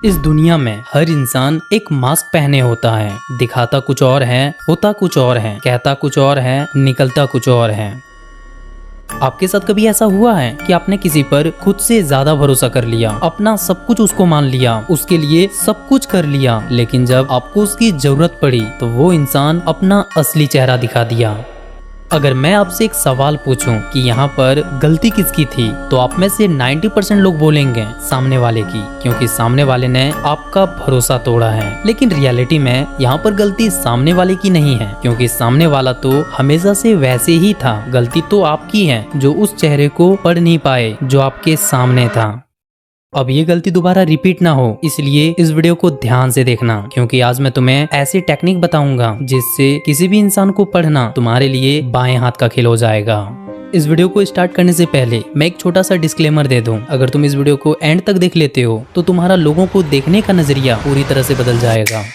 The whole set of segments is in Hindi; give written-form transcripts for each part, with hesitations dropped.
इस दुनिया में हर इंसान एक मास्क पहने होता है। दिखाता कुछ और है, होता कुछ और है, कहता कुछ और है, निकलता कुछ और है। आपके साथ कभी ऐसा हुआ है कि आपने किसी पर खुद से ज्यादा भरोसा कर लिया, अपना सब कुछ उसको मान लिया, उसके लिए सब कुछ कर लिया, लेकिन जब आपको उसकी जरूरत पड़ी तो वो इंसान अपना असली चेहरा दिखा दिया। अगर मैं आपसे एक सवाल पूछूं कि यहाँ पर गलती किसकी थी, तो आप में से 90% लोग बोलेंगे सामने वाले की, क्योंकि सामने वाले ने आपका भरोसा तोड़ा है। लेकिन रियलिटी में यहाँ पर गलती सामने वाले की नहीं है, क्योंकि सामने वाला तो हमेशा से वैसे ही था। गलती तो आपकी है जो उस चेहरे को पढ़ नहीं पाए जो आपके सामने था। अब ये गलती दोबारा रिपीट ना हो, इसलिए इस वीडियो को ध्यान से देखना, क्योंकि आज मैं तुम्हें ऐसी टेक्निक बताऊंगा जिससे किसी भी इंसान को पढ़ना तुम्हारे लिए बाएं हाथ का खेल हो जाएगा। इस वीडियो को स्टार्ट करने से पहले मैं एक छोटा सा डिस्क्लेमर दे दूं। अगर तुम इस वीडियो को एंड तक देख लेते हो तो तुम्हारा लोगों को देखने का नजरिया पूरी तरह से बदल जाएगा।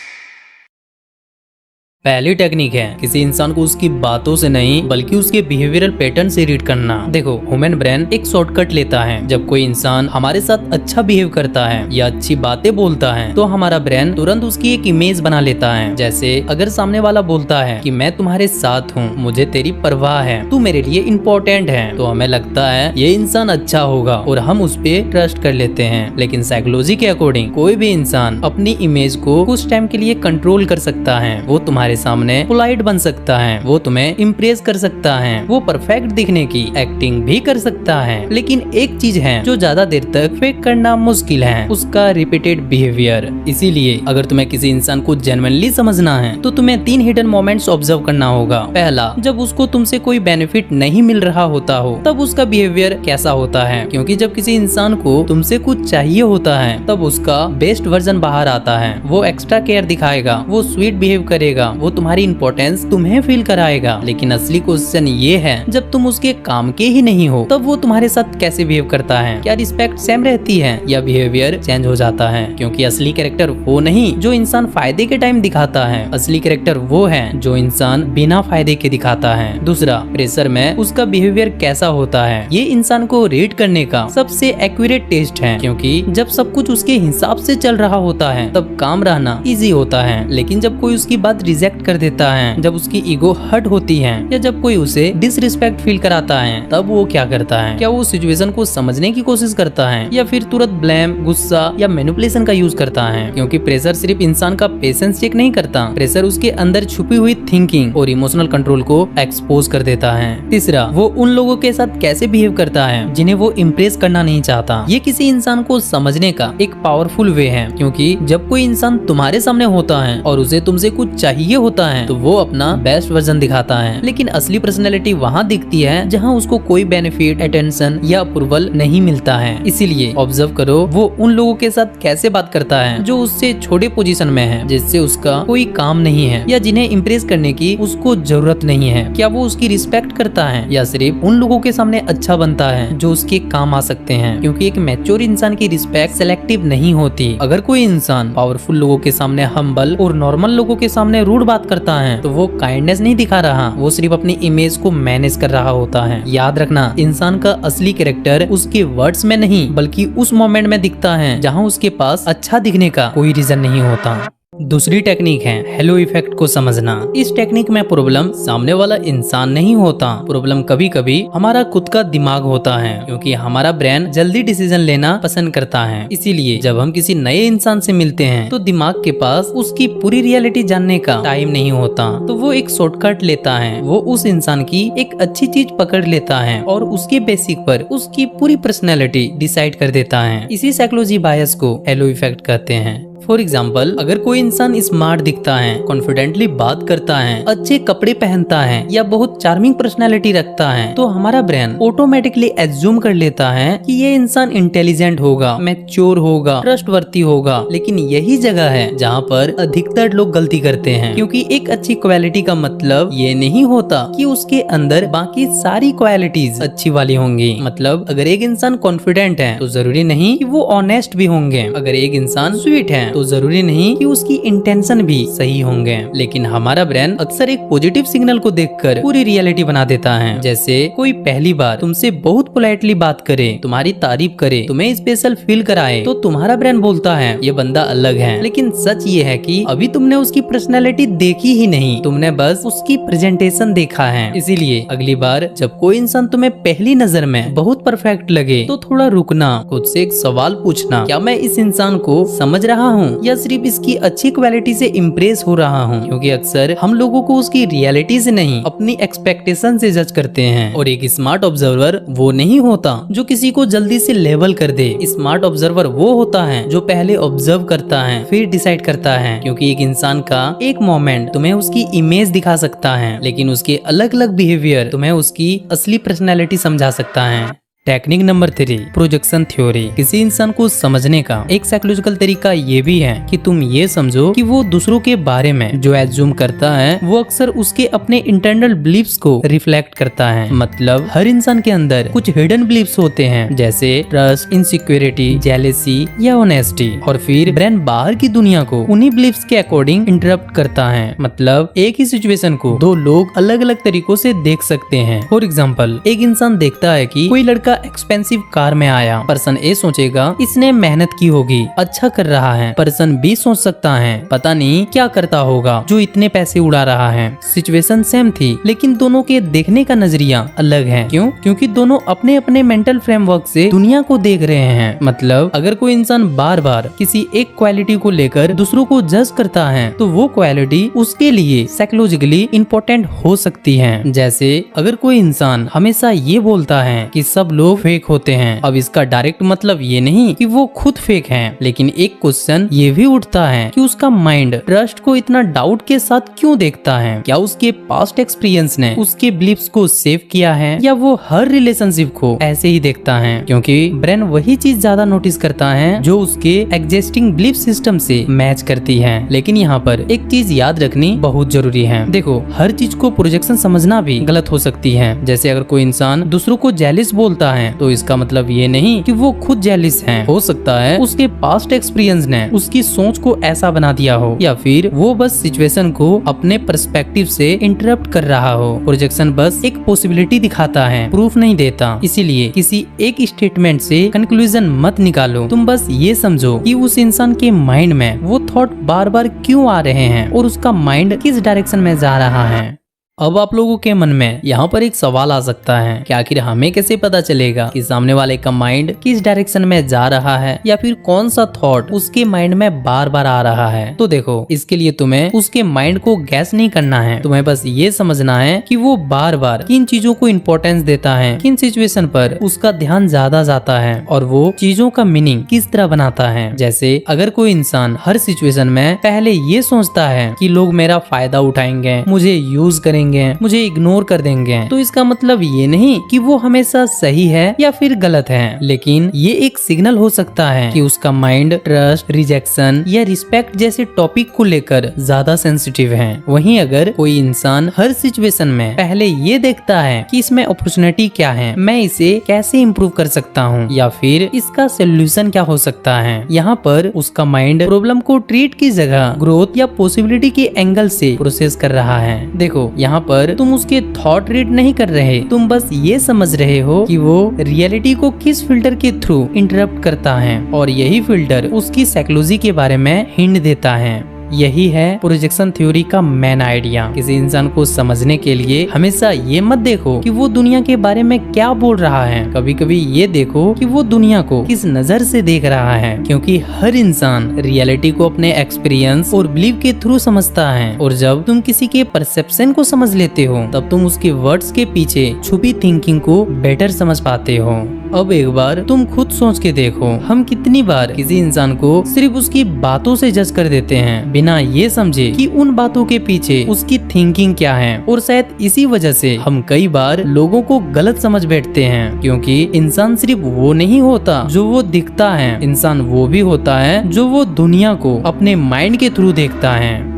पहली टेक्निक है किसी इंसान को उसकी बातों से नहीं बल्कि उसके बिहेवियरल पैटर्न से रीड करना। देखो, ह्यूमन ब्रेन एक शॉर्टकट लेता है। जब कोई इंसान हमारे साथ अच्छा बिहेव करता है या अच्छी बातें बोलता है तो हमारा ब्रेन तुरंत उसकी एक इमेज बना लेता है। जैसे अगर सामने वाला बोलता है कि मैं तुम्हारे साथ हूँ, मुझे तेरी परवाह है, तू मेरे लिए इम्पोर्टेंट है, तो हमें लगता है ये इंसान अच्छा होगा और हम उस पर ट्रस्ट कर लेते हैं। लेकिन साइकोलॉजी के अकॉर्डिंग कोई भी इंसान अपनी इमेज को कुछ टाइम के लिए कंट्रोल कर सकता है। वो तुम्हारे सामने पोलाइट बन सकता है, वो तुम्हें इम्प्रेस कर सकता है, वो परफेक्ट दिखने की एक्टिंग भी कर सकता है। लेकिन एक चीज है जो ज्यादा देर तक फेक करना मुश्किल है, उसका रिपीटेड बिहेवियर। इसीलिए अगर तुम्हें किसी इंसान को जेन्युइनली समझना है तो तुम्हें 3 हिडन मोमेंट्स ऑब्जर्व करना होगा। पहला, जब उसको तुमसे कोई बेनिफिट नहीं मिल रहा होता हो तब उसका बिहेवियर कैसा होता है, क्योंकि जब किसी इंसान को तुमसे कुछ चाहिए होता है तब उसका बेस्ट वर्जन बाहर आता है। वो एक्स्ट्रा केयर दिखाएगा, वो स्वीट बिहेव करेगा, वो तुम्हारी इंपॉर्टेंस तुम्हें फील कराएगा। लेकिन असली क्वेश्चन ये है, जब तुम उसके काम के ही नहीं हो तब वो तुम्हारे साथ कैसे बिहेव करता है? क्या रिस्पेक्ट सेम रहती है या बिहेवियर चेंज हो जाता है? क्योंकि असली कैरेक्टर वो नहीं जो इंसान फायदे के टाइम दिखाता है, असली कैरेक्टर वो है जो इंसान बिना फायदे के दिखाता है। दूसरा, प्रेशर में उसका बिहेवियर कैसा होता है? ये इंसान को रेट करने का सबसे एक्यूरेट टेस्ट है, क्योंकि जब सब कुछ उसके हिसाब से चल रहा होता है तब काम रहना इजी होता है। लेकिन जब कोई उसकी बात रिजेक्ट कर देता है, जब उसकी ईगो हर्ट होती है या जब कोई उसे डिसरिस्पेक्ट फील कराता है, तब वो क्या करता है? क्या वो सिचुएशन को समझने की कोशिश करता है या फिर तुरंत ब्लेम, गुस्सा या मैनिपुलेशन का यूज करता है? क्योंकि प्रेशर सिर्फ इंसान का पेशेंस चेक नहीं करता, प्रेशर उसके अंदर छुपी हुई थिंकिंग और इमोशनल कंट्रोल को एक्सपोज कर देता है। तीसरा, वो उन लोगों के साथ कैसे बिहेव करता है जिन्हें वो इम्प्रेस करना नहीं चाहता। ये किसी इंसान को समझने का एक पावरफुल वे है, क्योंकि जब कोई इंसान तुम्हारे सामने होता है और उसे तुमसे कुछ चाहिए होता है तो वो अपना बेस्ट वर्जन दिखाता है। लेकिन असली पर्सनैलिटी वहाँ दिखती है जहाँ उसको कोई बेनिफिट, अटेंशन या अप्रूवल नहीं मिलता है। इसीलिए ऑब्जर्व करो वो उन लोगों के साथ कैसे बात करता है जो उससे छोटे पोजीशन में है, जिससे उसका कोई काम नहीं है या जिन्हें इम्प्रेस करने की उसको जरूरत नहीं है। क्या वो उसकी रिस्पेक्ट करता है या सिर्फ उन लोगों के सामने अच्छा बनता है जो उसके काम आ सकते हैं? क्योंकि एक मैच्योर इंसान की रिस्पेक्ट सेलेक्टिव नहीं होती। अगर कोई इंसान पावरफुल लोगों के सामने हम्बल और नॉर्मल लोगों के सामने रूड बात करता है तो वो काइंडनेस नहीं दिखा रहा, वो सिर्फ अपनी इमेज को मैनेज कर रहा होता है। याद रखना, इंसान का असली कैरेक्टर उसके वर्ड्स में नहीं बल्कि उस मोमेंट में दिखता है जहाँ उसके पास अच्छा दिखने का कोई रीजन नहीं होता। दूसरी टेक्निक है हेलो इफेक्ट को समझना। इस टेक्निक में प्रॉब्लम सामने वाला इंसान नहीं होता, प्रॉब्लम कभी कभी हमारा खुद का दिमाग होता है, क्योंकि हमारा ब्रेन जल्दी डिसीजन लेना पसंद करता है। इसीलिए जब हम किसी नए इंसान से मिलते हैं तो दिमाग के पास उसकी पूरी रियलिटी जानने का टाइम नहीं होता, तो वो एक शॉर्टकट लेता है। वो उस इंसान की एक अच्छी चीज पकड़ लेता है और उसके बेसिक पर उसकी पूरी पर्सनैलिटी डिसाइड कर देता है। इसी साइकोलॉजी बायस को हेलो इफेक्ट कहते हैं। फॉर एग्जाम्पल, अगर कोई इंसान स्मार्ट दिखता है, कॉन्फिडेंटली बात करता है, अच्छे कपड़े पहनता है या बहुत चार्मिंग पर्सनैलिटी रखता है, तो हमारा ब्रेन ऑटोमेटिकली एज्यूम कर लेता है कि ये इंसान इंटेलिजेंट होगा, मैच्योर होगा, ट्रस्टवर्दी होगा। लेकिन यही जगह है जहाँ पर अधिकतर लोग गलती करते हैं, क्योंकि एक अच्छी क्वालिटी का मतलब ये नहीं होता कि उसके अंदर बाकी सारी क्वालिटीज अच्छी वाली होंगी। मतलब अगर एक इंसान कॉन्फिडेंट है तो जरूरी नहीं कि वो ऑनेस्ट भी होंगे। अगर एक इंसान स्वीट है तो जरूरी नहीं कि उसकी इंटेंशन भी सही होंगे। लेकिन हमारा ब्रेन अक्सर एक पॉजिटिव सिग्नल को देखकर पूरी रियलिटी बना देता है। जैसे कोई पहली बार तुमसे बहुत पोलाइटली बात करे, तुम्हारी तारीफ करे, तुम्हें स्पेशल फील कराए, तो तुम्हारा ब्रेन बोलता है ये बंदा अलग है। लेकिन सच ये है कि अभी तुमने उसकी पर्सनैलिटी देखी ही नहीं, तुमने बस उसकी प्रेजेंटेशन देखा है। इसीलिए अगली बार जब कोई इंसान तुम्हें पहली नजर में बहुत परफेक्ट लगे तो थोड़ा रुकना, खुद से एक सवाल पूछना, क्या मैं इस इंसान को समझ रहा हूँ या सिर्फ इसकी अच्छी क्वालिटी से इम्प्रेस हो रहा हूँ? क्योंकि अक्सर हम लोगों को उसकी रियलिटी से नहीं, अपनी एक्सपेक्टेशन से जज करते हैं। और एक स्मार्ट ऑब्जर्वर वो नहीं होता जो किसी को जल्दी से लेवल कर दे। स्मार्ट ऑब्जर्वर वो होता है जो पहले ऑब्जर्व करता है फिर डिसाइड करता है। क्योंकि एक इंसान का एक मोमेंट तुम्हें उसकी इमेज दिखा सकता है, लेकिन उसके अलग अलग बिहेवियर तुम्हें उसकी असली पर्सनैलिटी समझा सकता है। Technique number 3, projection theory. किसी इंसान को समझने का एक साइकोलॉजिकल तरीका ये भी है कि तुम ये समझो कि वो दूसरों के बारे में जो एज्यूम करता है वो अक्सर उसके अपने इंटरनल बिलीफ्स को रिफ्लेक्ट करता है। मतलब हर इंसान के अंदर कुछ हिडन बिलीफ्स होते हैं, जैसे ट्रस्ट, इनसिक्योरिटी, जेलेसी या ऑनेस्टी, और फिर ब्रेन बाहर की दुनिया को उन्हीं बिलीफ्स के अकॉर्डिंग इंटरप्ट करता है। मतलब एक ही सिचुएशन को दो लोग अलग अलग तरीकों से देख सकते हैं। फॉर एग्जाम्पल, एक इंसान देखता है कि कोई लड़का एक्सपेंसिव कार में आया, पर्सन ए सोचेगा इसने मेहनत की होगी, अच्छा कर रहा है। पर्सन बी सोच सकता है पता नहीं क्या करता होगा जो इतने पैसे उड़ा रहा है। सिचुएशन सेम थी लेकिन दोनों के देखने का नजरिया अलग है। क्यों? क्योंकि दोनों अपने अपने मेंटल फ्रेमवर्क से दुनिया को देख रहे हैं। मतलब अगर कोई इंसान बार बार किसी एक क्वालिटी को लेकर दूसरों को जज करता है तो वो क्वालिटी उसके लिए साइकोलॉजिकली इम्पोर्टेंट हो सकती है। जैसे अगर कोई इंसान हमेशा ये बोलता है कि सब लोग फेक होते हैं, अब इसका डायरेक्ट मतलब ये नहीं कि वो खुद फेक हैं, लेकिन एक क्वेश्चन ये भी उठता है कि उसका माइंड ट्रस्ट को इतना डाउट के साथ क्यों देखता है? क्या उसके पास्ट एक्सपीरियंस ने उसके बिलीफ्स को सेव किया है या वो हर रिलेशनशिप को ऐसे ही देखता है? क्योंकि ब्रेन वही चीज ज्यादा नोटिस करता है जो उसके एग्जिस्टिंग बिलीफ सिस्टम से मैच करती है। लेकिन यहाँ पर एक चीज याद रखनी बहुत जरूरी है। देखो, हर चीज को प्रोजेक्शन समझना भी गलत हो सकती है। जैसे अगर कोई इंसान दूसरों को जेलिस बोलता है तो इसका मतलब ये नहीं कि वो खुद जेलिस है। हो सकता है उसके पास्ट एक्सपीरियंस ने उसकी सोच को ऐसा बना दिया हो, या फिर वो बस सिचुएशन को अपने पर्सपेक्टिव से इंटरप्ट कर रहा हो। प्रोजेक्शन बस एक पॉसिबिलिटी दिखाता है, प्रूफ नहीं देता। इसीलिए किसी एक स्टेटमेंट से कंक्लूजन मत निकालो। तुम बस ये समझो कि उस इंसान के माइंड में वो थॉट बार बार क्यों आ रहे हैं और उसका माइंड किस डायरेक्शन में जा रहा है। अब आप लोगों के मन में यहाँ पर एक सवाल आ सकता है कि आखिर हमें कैसे पता चलेगा कि सामने वाले का माइंड किस डायरेक्शन में जा रहा है या फिर कौन सा थॉट उसके माइंड में बार बार आ रहा है? तो देखो, इसके लिए तुम्हें उसके माइंड को गैस नहीं करना है। तुम्हें बस ये समझना है कि वो बार बार किन चीजों को इम्पोर्टेंस देता है, किन सिचुएशन पर उसका ध्यान ज्यादा जाता है और वो चीजों का मीनिंग किस तरह बनाता है। जैसे अगर कोई इंसान हर सिचुएशन में पहले ये सोचता है कि लोग मेरा फायदा उठाएंगे, मुझे यूज करेंगे, मुझे इग्नोर कर देंगे, तो इसका मतलब ये नहीं कि वो हमेशा सही है या फिर गलत है, लेकिन ये एक सिग्नल हो सकता है कि उसका माइंड ट्रस्ट, रिजेक्शन या रिस्पेक्ट जैसे टॉपिक को लेकर ज्यादा सेंसिटिव है। वहीं अगर कोई इंसान हर सिचुएशन में पहले ये देखता है कि इसमें अपॉर्चुनिटी क्या है, मैं इसे कैसे इम्प्रूव कर सकता हूँ या फिर इसका सोल्यूशन क्या हो सकता है, यहाँ पर उसका माइंड प्रॉब्लम को ट्रीट की जगह ग्रोथ या पॉसिबिलिटी के एंगल से प्रोसेस कर रहा है। देखो, यहाँ पर तुम उसके थॉट रीड नहीं कर रहे, तुम बस ये समझ रहे हो कि वो रियलिटी को किस फिल्टर के थ्रू इंटरप्ट करता है और यही फिल्टर उसकी साइकोलॉजी के बारे में हिंट देता है। यही है प्रोजेक्शन थ्योरी का मेन आइडिया। किसी इंसान को समझने के लिए हमेशा ये मत देखो कि वो दुनिया के बारे में क्या बोल रहा है, कभी कभी ये देखो कि वो दुनिया को किस नजर से देख रहा है। क्योंकि हर इंसान रियलिटी को अपने एक्सपीरियंस और बिलीव के थ्रू समझता है, और जब तुम किसी के परसेप्शन को समझ लेते हो तब तुम उसके वर्ड्स के पीछे छुपी थिंकिंग को बेटर समझ पाते हो। अब एक बार तुम खुद सोच के देखो, हम कितनी बार किसी इंसान को सिर्फ उसकी बातों से जज कर देते हैं बिना ये समझे कि उन बातों के पीछे उसकी थिंकिंग क्या है। और शायद इसी वजह से हम कई बार लोगों को गलत समझ बैठते हैं, क्योंकि इंसान सिर्फ वो नहीं होता जो वो दिखता है, इंसान वो भी होता है जो वो दुनिया को अपने माइंड के थ्रू देखता है।